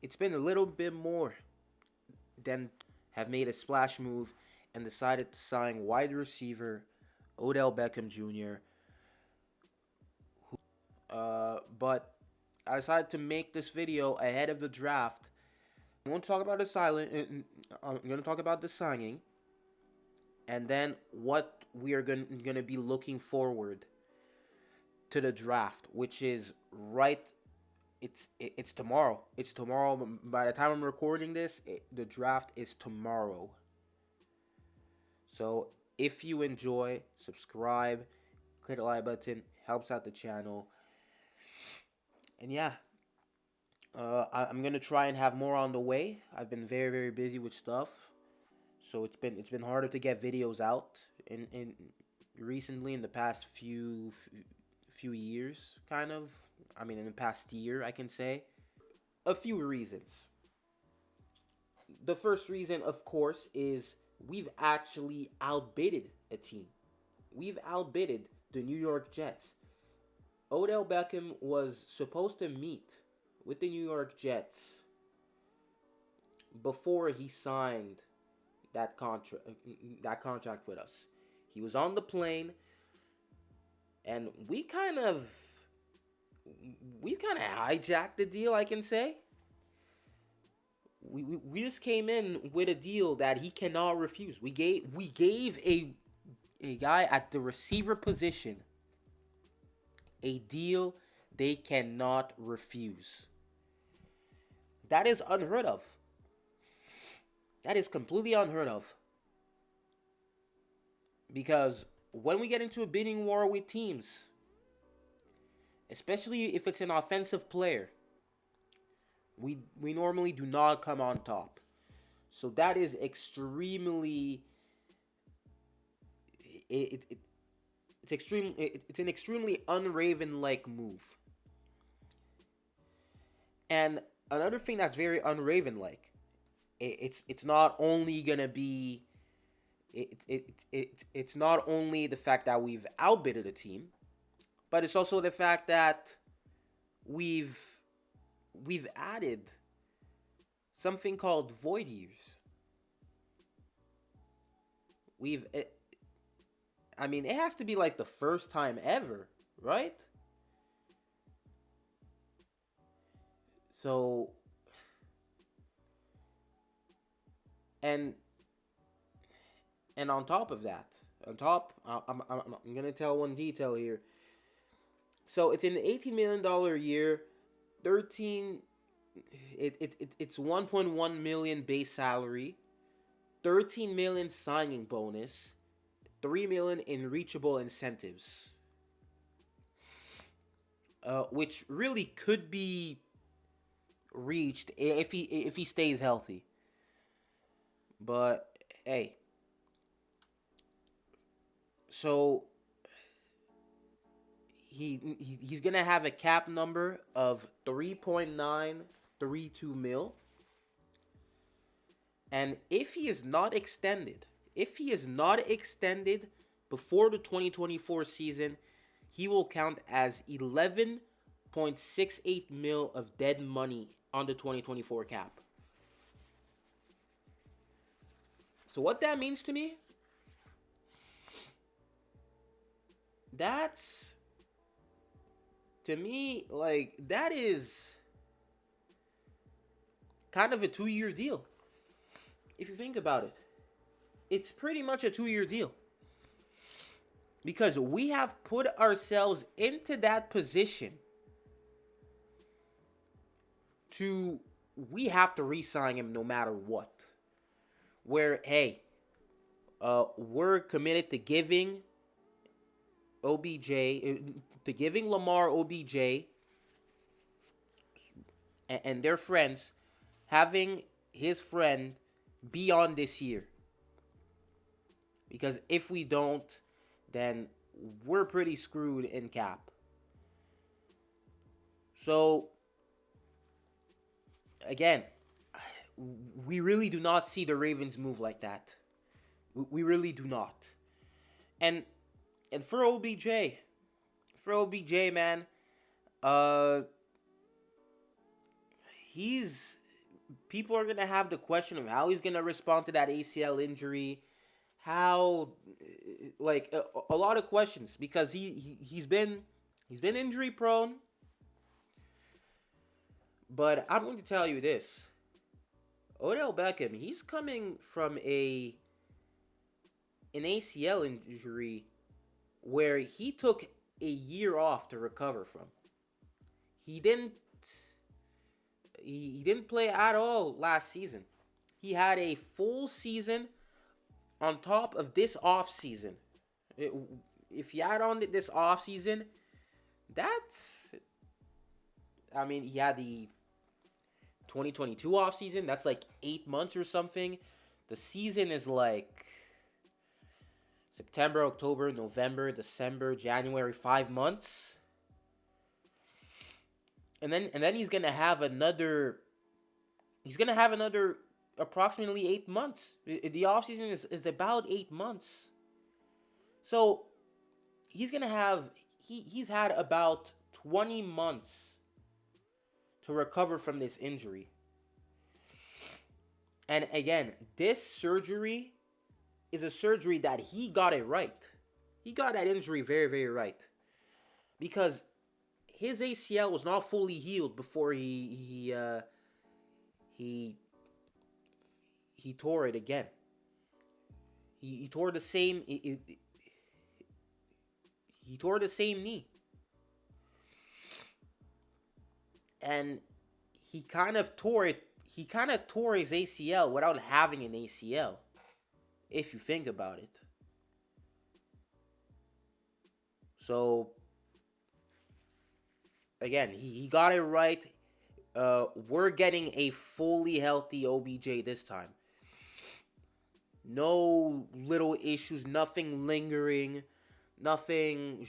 it's been a little bit more than have made a splash move and decided to sign wide receiver Odell Beckham Jr. But I decided to make this video ahead of the draft. I'm going to talk about the I'm going to talk about the signing, and then what we are going to be looking forward to the draft, which is right. It's tomorrow. It's tomorrow. By the time I'm recording this, the draft is tomorrow. So if you enjoy, subscribe, click the like button, helps out the channel. And yeah, I'm gonna try and have more on the way. I've been very busy with stuff, so it's been harder to get videos out in recently in the past few years, kind of. I mean, in the past year, I can say. A few reasons. The first reason, of course, is we've actually outbidded a team. We've outbidded the New York Jets. Odell Beckham was supposed to meet with the New York Jets before he signed that contract with us. He was on the plane, and we kind of hijacked the deal, I can say. We just came in with a deal that he cannot refuse. We gave a guy at the receiver position a deal they cannot refuse. That is unheard of. That is completely unheard of. Because when we get into a bidding war with teams, especially if it's an offensive player, we normally do not come on top. So that is extremely it's an extremely un-Raven-like move. And another thing that's very un-Raven-like, it's not only gonna be it's not only the fact that we've outbidded a team, but it's also the fact that we've added something called void years. I mean, it has to be like the first time ever, right? So, and on top of that, I'm gonna tell one detail here. So it's an $18 million a year, 13. It's 1.1 million base salary, 13 million signing bonus, 3 million in reachable incentives, which really could be reached if he stays healthy. But hey, so he's gonna have a cap number of 3.932 mil, and if he is not extended before the 2024 season, he will count as 11.68 mil of dead money on the 2024 cap. So what that means to me, that's, to me, like, that is kind of a 2-year deal. If you think about it, it's pretty much a 2-year deal. Because we have put ourselves into that position we have to re-sign him no matter what. Where, hey, we're committed to giving OBJ, to giving Lamar, OBJ, and their friends, having his friend be on this year. Because if we don't, then we're pretty screwed in cap. So, again, we really do not see the Ravens move like that. We really do not. And for OBJ, man, he's people are gonna have the question of how he's gonna respond to that ACL injury. How, like a lot of questions because he's been injury prone. But I'm going to tell you this: Odell Beckham, he's coming from an ACL injury where he took a year off to recover from. He didn't play at all last season. He had a full season on top of this off season. If you add on this off season, that's, I mean, he had the 2022 off season. That's like 8 months or something. The season is like September, October, November, December, January, 5 months. And then he's gonna have another approximately 8 months. The offseason is about 8 months. So he's had about 20 months to recover from this injury. And again, this surgery is a surgery that he got it right. He got that injury very, very right. Because his ACL was not fully healed before he tore it again. He tore the same he tore the same knee. And he kind of tore his ACL without having an ACL, if you think about it. So again, he got it right. We're getting a fully healthy OBJ this time. No little issues, nothing lingering, nothing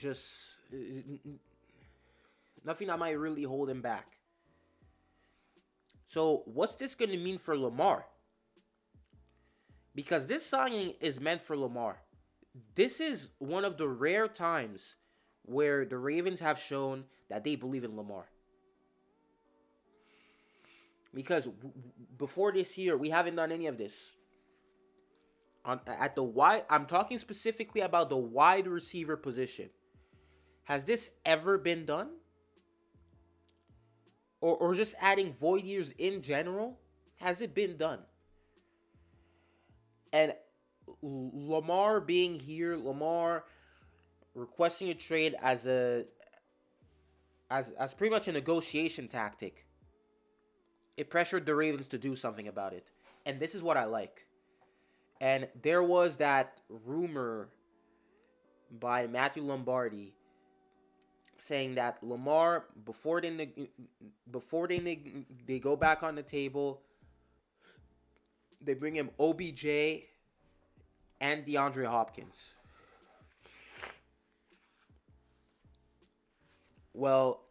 that might really hold him back. So what's this going to mean for Lamar? Because this signing is meant for Lamar. This is one of the rare times where the Ravens have shown that they believe in Lamar. Because before this year, we haven't done any of this. I'm talking specifically about the wide receiver position. Has this ever been done? Or just adding void years in general? Has it been done? And Lamar being here, Lamar requesting a trade as pretty much a negotiation tactic. It pressured the Ravens to do something about it. And this is what I like. And there was that rumor by Matthew Lombardi saying that Lamar, before they go back on the table, they bring him OBJ and DeAndre Hopkins. Well,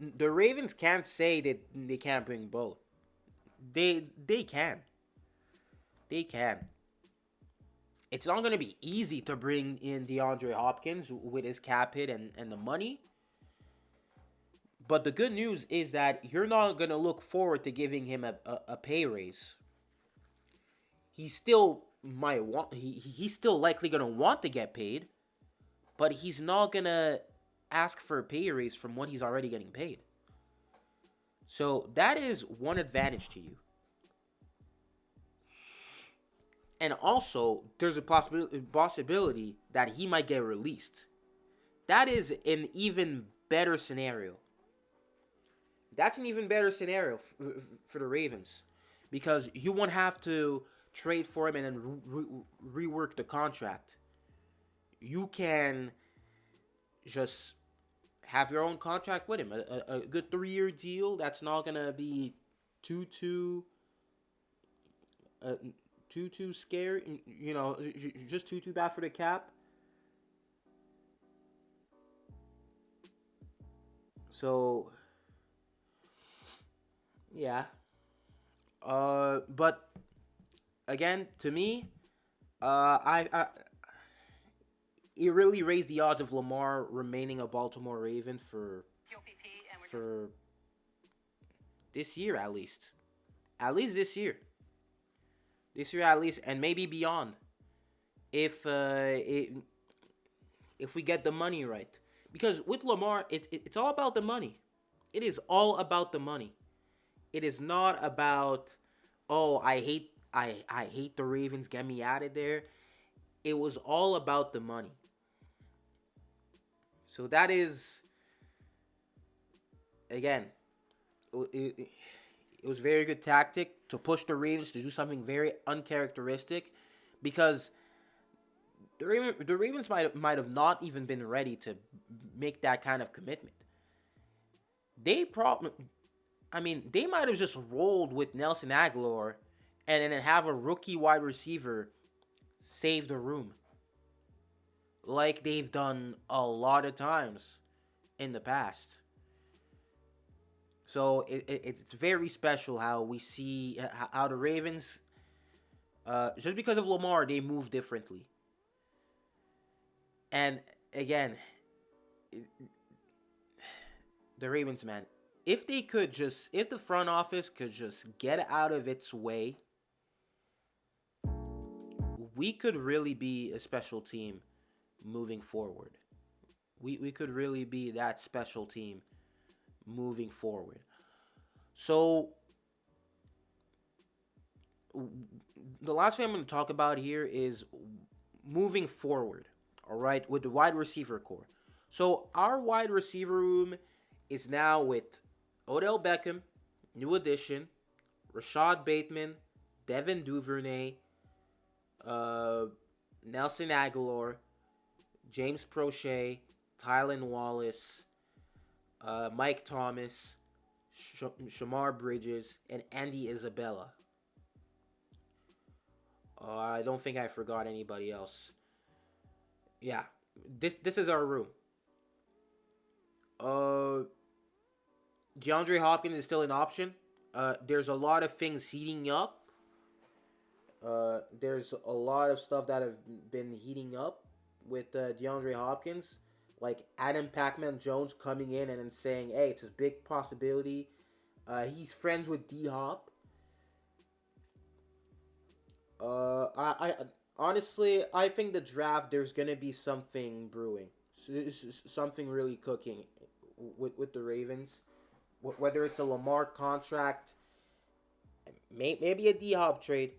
the Ravens can't say that they can't bring both. They can. They can. It's not going to be easy to bring in DeAndre Hopkins with his cap hit and the money. But the good news is that you're not going to look forward to giving him a pay raise. He still might want. He's still likely going to want to get paid, but he's not going to ask for a pay raise from what he's already getting paid. So that is one advantage to you. And also, there's a possibility that he might get released. That is an even better scenario. That's an even better scenario for the Ravens. Because you won't have to trade for him and then rework the contract. You can just have your own contract with him. A good 3-year deal that's not going to be too scary, just too bad for the cap. So, yeah. But again, to me, it really raised the odds of Lamar remaining a Baltimore Raven for this year at least. At least this year. This year at least, and maybe beyond. If if we get the money right, because with Lamar, it's all about the money. It is all about the money. It is not about, oh, I hate the Ravens, get me out of there. It was all about the money. So that is, again, it was a very good tactic to push the Ravens to do something very uncharacteristic, because the Ravens might have not even been ready to make that kind of commitment. They might have just rolled with Nelson Agholor and then have a rookie wide receiver save the room, like they've done a lot of times in the past. So it's very special how we see how the Ravens, just because of Lamar, they move differently. And again, the Ravens, man, if the front office could just get out of its way, we could really be a special team moving forward. We could really be that special team moving forward. So the last thing I'm going to talk about here is moving forward, all right, with the wide receiver core. So our wide receiver room is now with Odell Beckham, new addition, Rashad Bateman, Devin Duvernay, Nelson Agholor, James Prochet, Tylan Wallace, Mike Thomas, Shamar Bridges, and Andy Isabella. I don't think I forgot anybody else. Yeah, this is our room. DeAndre Hopkins is still an option. There's a lot of things heating up. There's a lot of stuff that have been heating up with DeAndre Hopkins, like Adam Pac-Man Jones coming in and then saying, "Hey, it's a big possibility." He's friends with D-Hop. I honestly, I think the draft, there's gonna be something brewing, something really cooking with the Ravens. Whether it's a Lamar contract, maybe a D-Hop trade,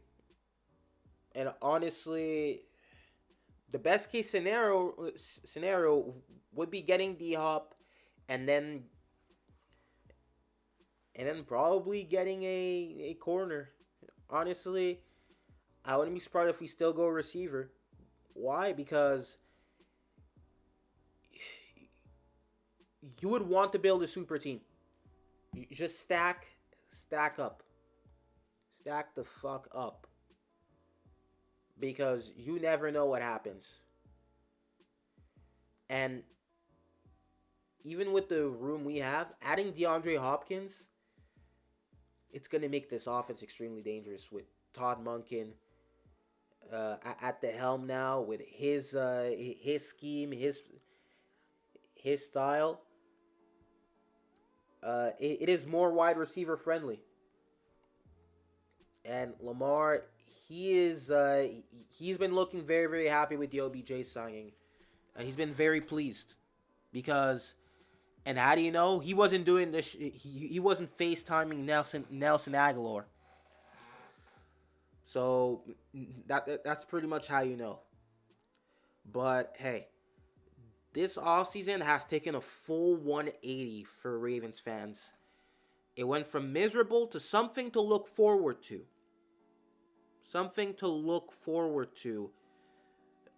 and honestly, the best case scenario would be getting D-Hop, and then probably getting a corner. Honestly, I wouldn't be surprised if we still go receiver. Why? Because you would want to build a super team. You just stack up. Stack the fuck up. Because you never know what happens. And even with the room we have, adding DeAndre Hopkins, it's going to make this offense extremely dangerous with Todd Monken at the helm now, with his scheme, his style. It is more wide receiver friendly. And Lamar, he's been looking very, very happy with the OBJ signing. He's been very pleased because, and how do you know? He wasn't doing this. He wasn't FaceTiming Nelson Agholor. So that's pretty much how you know. But hey, this offseason has taken a full 180 for Ravens fans. It went from miserable to something to look forward to. Something to look forward to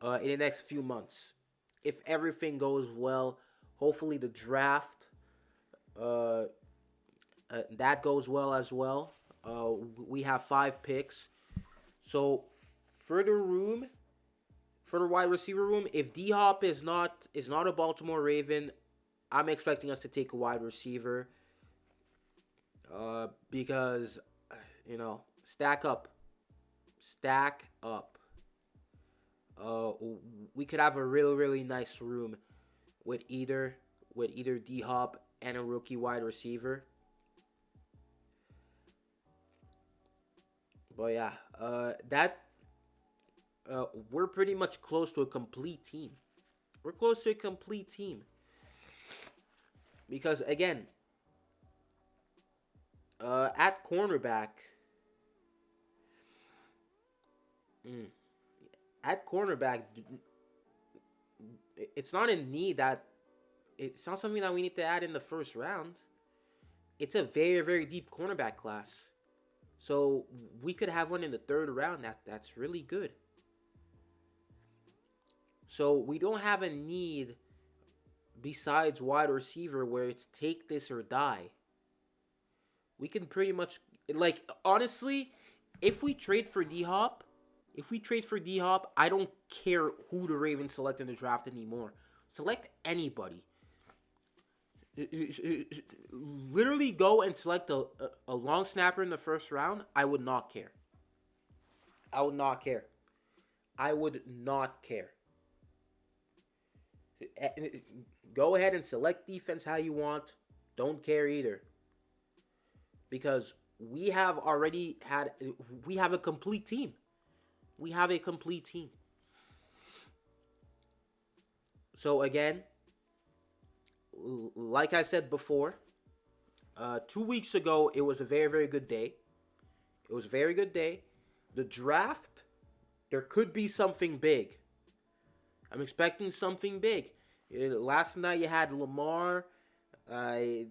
in the next few months. If everything goes well, hopefully the draft, that goes well as well. We have 5 picks. So for the wide receiver room, if D-Hop is not a Baltimore Raven, I'm expecting us to take a wide receiver. Because, stack up. We could have a really, really nice room with either D-Hop and a rookie wide receiver. But yeah, we're pretty much close to a complete team. We're close to a complete team. Because again, at cornerback, mm, at cornerback, it's not a need that it's not something that we need to add in the first round. It's a very, very deep cornerback class. So we could have one in the third round. That's really good. So we don't have a need besides wide receiver where it's take this or die. We can pretty much, like, honestly, if we trade for D Hop, I don't care who the Ravens select in the draft anymore. Select anybody. Literally go and select a long snapper in the first round. I would not care. I would not care. I would not care. Go ahead and select defense how you want. Don't care either. Because we have a complete team. We have a complete team. So again, like I said before, 2 weeks ago, it was a very, very good day. It was a very good day. The draft, there could be something big. I'm expecting something big. Last night you had Lamar. You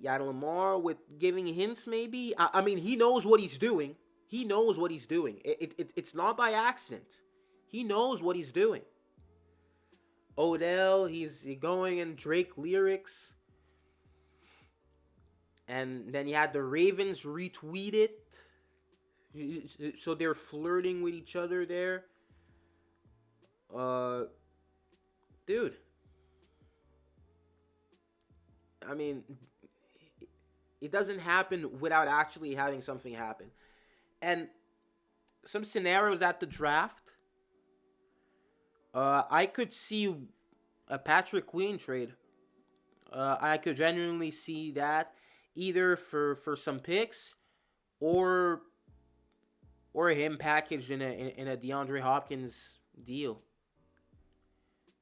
had Lamar with giving hints, maybe. I mean, he knows what he's doing. He knows what he's doing. It's not by accident. He knows what he's doing. Odell, he's going in Drake lyrics. And then you had the Ravens retweet it. So they're flirting with each other there. Dude. I mean, it doesn't happen without actually having something happen. And some scenarios at the draft, I could see a Patrick Queen trade. I could genuinely see that either for some picks or him packaged in a DeAndre Hopkins deal.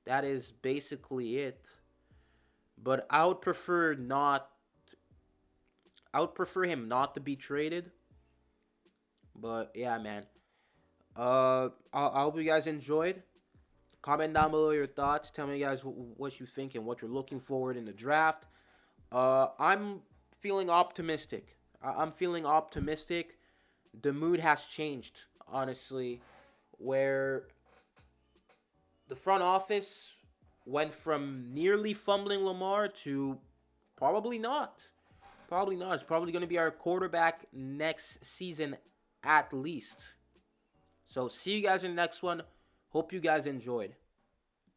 That is basically it. But I would prefer him not to be traded. But yeah, man. I hope you guys enjoyed. Comment down below your thoughts. Tell me, guys, what you think and what you're looking forward in the draft. I'm feeling optimistic. I'm feeling optimistic. The mood has changed, honestly, where the front office went from nearly fumbling Lamar to probably not. Probably not. It's probably going to be our quarterback next season at least. So see you guys in the next one. Hope you guys enjoyed.